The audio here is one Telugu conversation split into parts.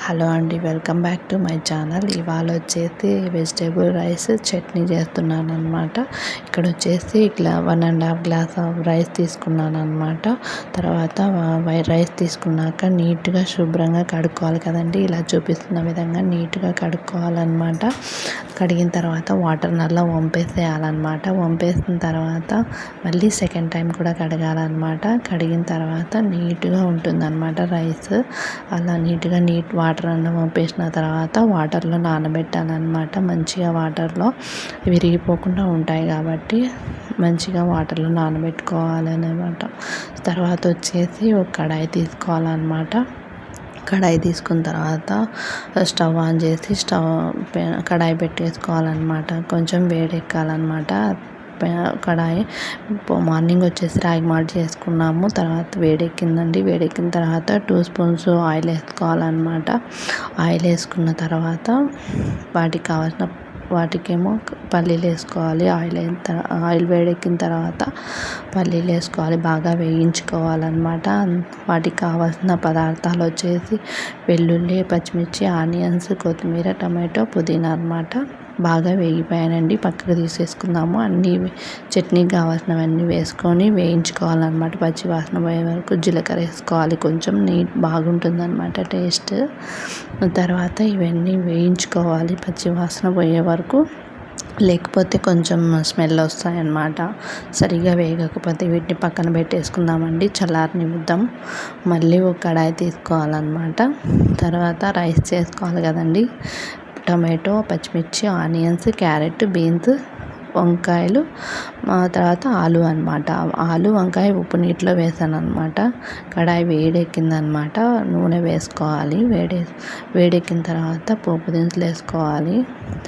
హలో అండి, welcome back to my channel. ఇవాళ వచ్చేసి వెజిటేబుల్ రైస్ చట్నీ చేస్తున్నాను అనమాట. ఇక్కడ వచ్చేసి 1.5 గ్లాస్ ఆఫ్ రైస్ తీసుకున్నాను అనమాట. తర్వాత రైస్ తీసుకున్నాక నీట్గా శుభ్రంగా కడుక్కోవాలి కదండి. ఇలా చూపిస్తున్న విధంగా నీట్గా కడుక్కోవాలన్నమాట. కడిగిన తర్వాత వాటర్ నల్లా వంపేసేయాలన్నమాట. వంపేసిన తర్వాత మళ్ళీ సెకండ్ టైం కూడా కడగాలన్నమాట. కడిగిన తర్వాత నీట్గా ఉంటుందన్నమాట రైస్. అలా నీట్గా వాటర్ అన్నం వంపేసిన తర్వాత వాటర్లో నానబెట్టాలన్నమాట. మంచిగా వాటర్లో విరిగిపోకుండా ఉంటాయి కాబట్టి మంచిగా వాటర్లో నానబెట్టుకోవాలన్నమాట. తర్వాత వచ్చేసి ఒక కడాయి తీసుకోవాలన్నమాట. కడాయి తీసుకున్న తర్వాత స్టవ్ ఆన్ చేసి కడాయి పెట్టేసుకోవాలన్నమాట. కొంచెం వేడెక్కాలన్నమాట. కడాయి మార్నింగ్ వచ్చేసి రాగి మాల్ట్ చేసుకున్నాము. తర్వాత వేడెక్కిందండి. వేడెక్కిన తర్వాత 2 స్పూన్స్ ఆయిల్ వేసుకోవాలన్నమాట. ఆయిల్ వేసుకున్న తర్వాత వాటికేమో పల్లీలు వేసుకోవాలి. ఆయిల్ వేడెక్కిన తర్వాత పల్లీలు వేసుకోవాలి. బాగా వేయించుకోవాలన్నమాట. వాటికి కావాల్సిన పదార్థాలు వచ్చేసి వెల్లుల్లి, పచ్చిమిర్చి, ఆనియన్స్, కొత్తిమీర, టమాటో, పుదీనా అన్నమాట. బాగా వేగిపోయానండి. పక్కకు తీసేసుకుందాము. అన్నీ చట్నీకి కావాల్సినవన్నీ వేసుకొని వేయించుకోవాలన్నమాట. పచ్చి వాసన పోయే వరకు జీలకర్ర వేసుకోవాలి. కొంచెం బాగుంటుందన్నమాట టేస్ట్. తర్వాత ఇవన్నీ వేయించుకోవాలి పచ్చి వాసన పోయే వరకు. లేకపోతే కొంచెం స్మెల్ వస్తాయన్నమాట. సరిగా వేగకపోతే వీటిని పక్కన పెట్టేసుకుందామండి. చల్లారనిద్దాం. మళ్ళీ ఒక కడాయి తీసుకోవాలన్నమాట. తర్వాత రైస్ చేసుకోవాలి కదండి. టమాటో, పచ్చిమిర్చి, ఆనియన్స్, క్యారెట్, బీన్స్, వంకాయలు, తర్వాత ఆలు అన్నమాట. ఆలు, వంకాయ ఉప్పు నీటిలో వేసాను అనమాట. కడాయి వేడెక్కిందనమాట. నూనె వేసుకోవాలి. వేడెక్కిన తర్వాత పోపు దినుసులు వేసుకోవాలి.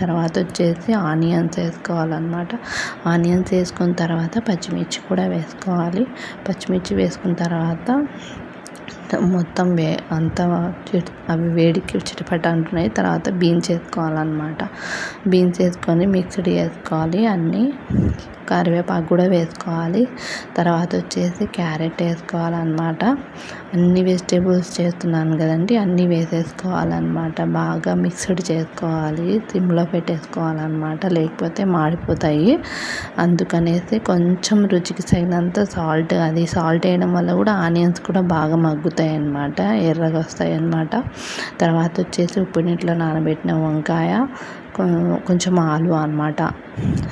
తర్వాత వచ్చేసి ఆనియన్స్ వేసుకోవాలన్నమాట. ఆనియన్స్ వేసుకున్న తర్వాత పచ్చిమిర్చి కూడా వేసుకోవాలి. పచ్చిమిర్చి వేసుకున్న తర్వాత మొత్తం అవి వేడికి చిటపట అంటున్నాయి. తర్వాత బీన్స్ వేసుకోవాలన్నమాట. బీన్స్ వేసుకొని మిక్స్డ్ వేసుకోవాలి. అన్నీ కరివేపాకు కూడా వేసుకోవాలి. తర్వాత వచ్చేసి క్యారెట్ వేసుకోవాలన్నమాట. అన్ని వెజిటేబుల్స్ చేస్తున్నాను కదండి, అన్నీ వేసేసుకోవాలన్నమాట. బాగా మిక్స్డ్ చేసుకోవాలి. సిమ్లో పెట్టేసుకోవాలన్నమాట. లేకపోతే మాడిపోతాయి. అందుకనేసి కొంచెం రుచికి తగినంత సాల్ట్ వేయడం వల్ల కూడా ఆనియన్స్ కూడా బాగా మగ్గుతాయి అన్నమాట. ఎర్రగా వస్తాయి అన్నమాట. తర్వాత వచ్చేసి ఉప్పు నీటిలో నానబెట్టిన వంకాయ, కొంచెం ఆలు అన్నమాట.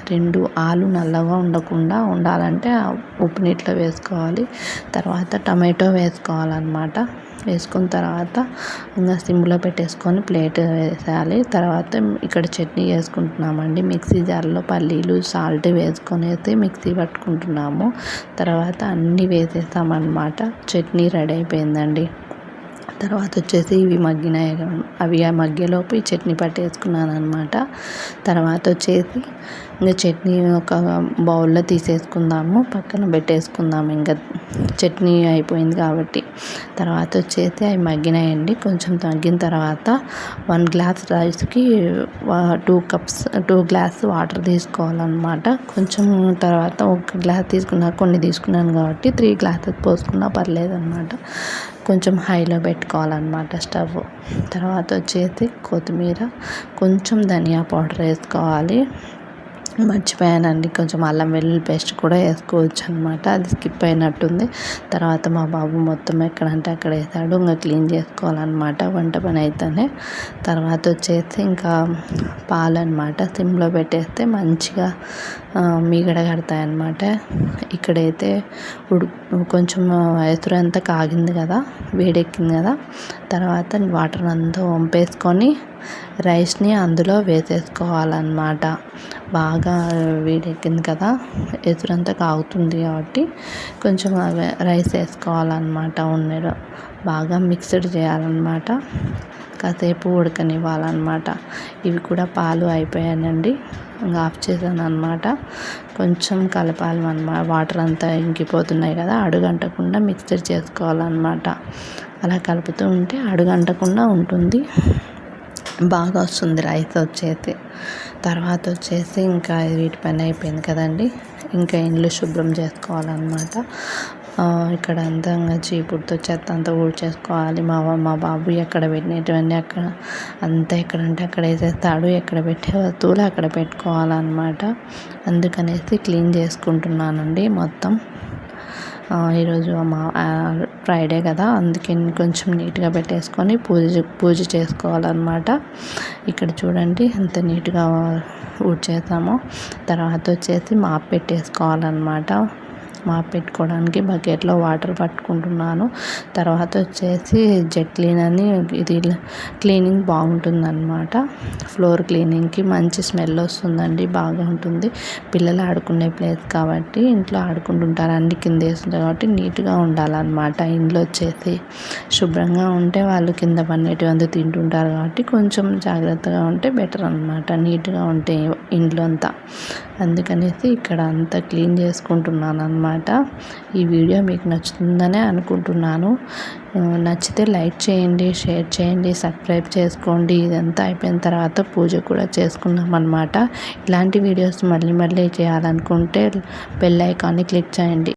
2 ఆలు నల్లగా ఉండకుండా ఉండాలంటే ఉప్పు నీటిలో వేసుకోవాలి. తర్వాత టమాటో వేసుకోవాలన్నమాట. వేసుకున్న తర్వాత ఇంకా సిమ్లో పెట్టేసుకొని ప్లేట్ వేసేయాలి. తర్వాత ఇక్కడ చట్నీ వేసుకుంటున్నామండి. మిక్సీ జార్లో పల్లీలు, సాల్ట్ వేసుకొని అయితే మిక్సీ పట్టుకుంటున్నాము. తర్వాత అన్నీ వేసేసామన్నమాట. చట్నీ రెడీ అయిపోయిందండి. తర్వాత వచ్చేసి అవి మగ్గేలోపు ఈ చట్నీ పట్టేసుకున్నాను అనమాట. తర్వాత వచ్చేసి ఇంకా చట్నీ ఒక బౌల్లో తీసేసుకుందాము. పక్కన పెట్టేసుకుందాము. ఇంకా చట్నీ అయిపోయింది కాబట్టి. తర్వాత వచ్చేసి అవి మగ్గినాయండి. కొంచెం తగ్గిన తర్వాత 1 గ్లాస్ రైస్కి 2 గ్లాస్ వాటర్ తీసుకోవాలన్నమాట. కొంచెం తర్వాత 1 గ్లాస్ కొన్ని తీసుకున్నాను కాబట్టి 3 గ్లాసెస్ పోసుకున్నా పర్లేదన్నమాట. కొంచెం హైలో పెట్టుకోవాలన్నమాట స్టవ్. తర్వాత వచ్చేసి కొత్తిమీర, కొంచెం ధనియా పౌడర్ వేసుకోవాలి. మర్చిపోయానండి, కొంచెం అల్లం వెల్లుల్లి పేస్ట్ కూడా వేసుకోవచ్చు అనమాట. అది స్కిప్ అయినట్టుంది. తర్వాత మా బాబు మొత్తం ఎక్కడంటే అక్కడ వేసాడు. ఇంకా క్లీన్ చేసుకోవాలన్నమాట వంట పని అయితేనే. తర్వాత వచ్చేసి ఇంకా పాలు అనమాట. సిమ్లో పెట్టేస్తే మంచిగా మీగడ కడతాయన్నమాట. ఇక్కడైతే కొంచెం ఎసురంతా కాగింది కదా, వేడెక్కింది కదా. తర్వాత వాటర్ అంతా వంపేసుకొని రైస్ని అందులో వేసేసుకోవాలన్నమాట. బాగా వేడెక్కింది కదా, ఎసురంతా కాగుతుంది కాబట్టి కొంచెం రైస్ వేసుకోవాలన్నమాట. బాగా మిక్స్డ్ చేయాలన్నమాట. కాసేపు ఉడకనివ్వాలన్నమాట. ఇవి కూడా పాలు అయిపోయానండి. ఇంకా ఆఫ్ చేశాను అనమాట. కొంచెం కలపాలి అన్నమాట. వాటర్ అంతా ఇంకిపోతున్నాయి కదా, అడుగంటకుండా మిక్స్చర్ చేసుకోవాలన్నమాట. అలా కలుపుతూ ఉంటే అడుగంటకుండా ఉంటుంది. బాగా వస్తుంది రైస్ వచ్చేసి. తర్వాత వచ్చేసి ఇంకా వీటి పని అయిపోయింది కదండి. ఇంకా ఇండ్లు శుభ్రం చేసుకోవాలన్నమాట. ఇక్కడ అందంగా చీపుడుతో చెత్త అంతా ఊడ్చేసుకోవాలి. మా బాబు ఎక్కడ పెట్టినటువన్నీ అక్కడ అంతా ఎక్కడంటే అక్కడ వేసేస్తాడు. ఎక్కడ పెట్టే వస్తువులు అక్కడ పెట్టుకోవాలన్నమాట. అందుకనేసి క్లీన్ చేసుకుంటున్నానండి మొత్తం. ఈరోజు ఫ్రైడే కదా, అందుకే కొంచెం నీట్గా పెట్టేసుకొని పూజ చేసుకోవాలన్నమాట. ఇక్కడ చూడండి ఎంత నీట్గా ఊడ్చేసామో. తర్వాత వచ్చేసి మాప్ పెట్టేసుకోవాలన్నమాట. మాప్ పెట్టుకోవడానికి బకెట్లో వాటర్ పట్టుకుంటున్నాను. తర్వాత వచ్చేసి జెట్ క్లీన్ అని ఇది క్లీనింగ్ బాగుంటుందన్నమాట. ఫ్లోర్ క్లీనింగ్కి మంచి స్మెల్ వస్తుందండి, బాగా ఉంటుంది. పిల్లలు ఆడుకునే ప్లేస్ కాబట్టి ఇంట్లో ఆడుకుంటుంటారు, అన్ని కింద వేస్తుంటారు కాబట్టి నీట్గా ఉండాలన్నమాట. ఇంట్లో వచ్చేసి శుభ్రంగా ఉంటే వాళ్ళు కింద పడినటువంటి తింటుంటారు కాబట్టి కొంచెం జాగ్రత్తగా ఉంటే బెటర్ అన్నమాట, నీట్గా ఉంటే ఇంట్లో అంతా. అందుకనేసి ఇక్కడ అంతా క్లీన్ చేసుకుంటున్నాను అన్నమాట. ఈ వీడియో మీకు నచ్చుతుందనే అనుకుంటున్నాను. నచ్చితే లైక్ చేయండి, షేర్ చేయండి, సబ్స్క్రైబ్ చేసుకోండి. ఇదంతా అయిపోయిన తర్వాత పూజ కూడా చేసుకున్నాం అన్నమాట. ఇలాంటి వీడియోస్ మళ్ళీ చేయాలనుకుంటే బెల్ ఐకాన్ని క్లిక్ చేయండి.